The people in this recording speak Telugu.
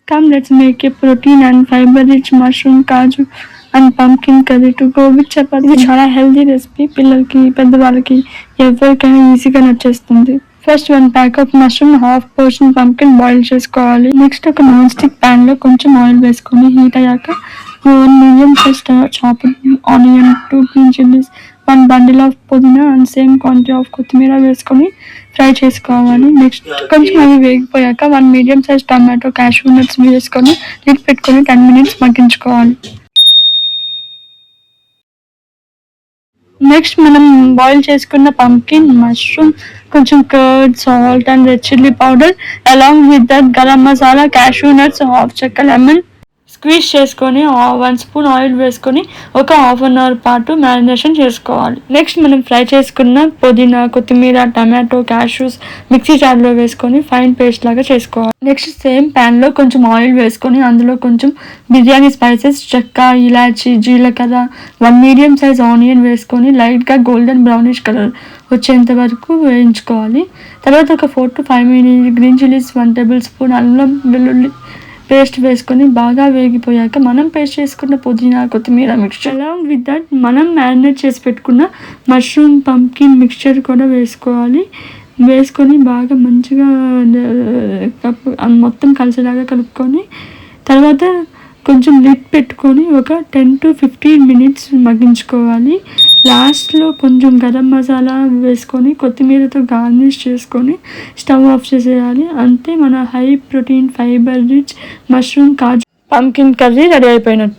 Come, let's make a protein and fiber rich mushroom, kaju and pumpkin curry to go with chapati. ఇది చాలా హెల్దీ రెసిపీ, పిల్లలకి పెద్దవాళ్ళకి ఎవరికైనా ఈజీగా నచ్చేస్తుంది. First 1 pack of mushroom, half portion pumpkin boil చేసుకోవాలి. నెక్స్ట్ ఒక నాన్ స్టిక్ ప్యాన్ లో కొంచెం ఆయిల్ వేసుకొని హీట్ అయ్యాక 1 medium size chopped onion, 2 green chillies, 1 bundle of పుదీనా అండ్ సేమ్ క్వాంటిటీ ఆఫ్ కొత్తిమీర వేసుకొని ఫ్రై చేసుకోవాలి. నెక్స్ట్ కొంచెం అవి వేగిపోయాక 1 medium size tomato, cashew nuts వేసుకొని లిడ్ పెట్టుకొని 10 minutes మగ్గించుకోవాలి. నెక్స్ట్ మనం బాయిల్ చేసుకున్న పంకిన్, మష్రూమ్, కొంచెం curd, salt and red chilli powder along with that garam masala, cashew nuts, half చెక్క, లెమన్ స్క్వీజ్ చేసుకొని 1 స్పూన్ ఆయిల్ వేసుకొని ఒక హాఫ్ అన్ అవర్ పాటు మ్యారినేషన్ చేసుకోవాలి. నెక్స్ట్ మనం ఫ్రై చేసుకున్న పుదీనా, కొత్తిమీర, టమాటో, క్యాష్యూస్ మిక్సీ జార్లో వేసుకొని ఫైన్ పేస్ట్ లాగా చేసుకోవాలి. నెక్స్ట్ సేమ్ ప్యాన్లో కొంచెం ఆయిల్ వేసుకొని అందులో కొంచెం బిర్యానీ స్పైసెస్, చెక్క, ఇలాచీ, జీలకర్ర, 1 మీడియం సైజ్ ఆనియన్ వేసుకొని లైట్గా గోల్డెన్ బ్రౌనిష్ కలర్ వచ్చేంత వరకు వేయించుకోవాలి. తర్వాత ఒక 4 to 5 green chillies, 1 table spoon అల్లం వెల్లుల్లి పేస్ట్ వేసుకొని బాగా వేగిపోయాక మనం పేస్ట్ చేసుకున్న పుదీనా, కొత్తిమీర మిక్స్చర్ అలాంగ్ విత్ దట్ మనం మ్యారినేట్ చేసి పెట్టుకున్న మష్రూమ్, పంకిన్ మిక్స్చర్ కూడా వేసుకోవాలి. వేసుకొని బాగా మంచిగా మొత్తం కలిసేలాగా కలుపుకొని తర్వాత కొంచెం లిడ్ పెట్టుకొని ఒక 10 to 15 minutes మగ్గించుకోవాలి. లాస్ట్లో కొంచెం గరం మసాలా వేసుకొని కొత్తిమీరతో గార్నిష్ చేసుకొని స్టవ్ ఆఫ్ చేసేయాలి. అంతే మన high protein, fibre rich mushroom, కాజు, పంకిన్ కర్రీ రెడీ అయిపోయినట్టే.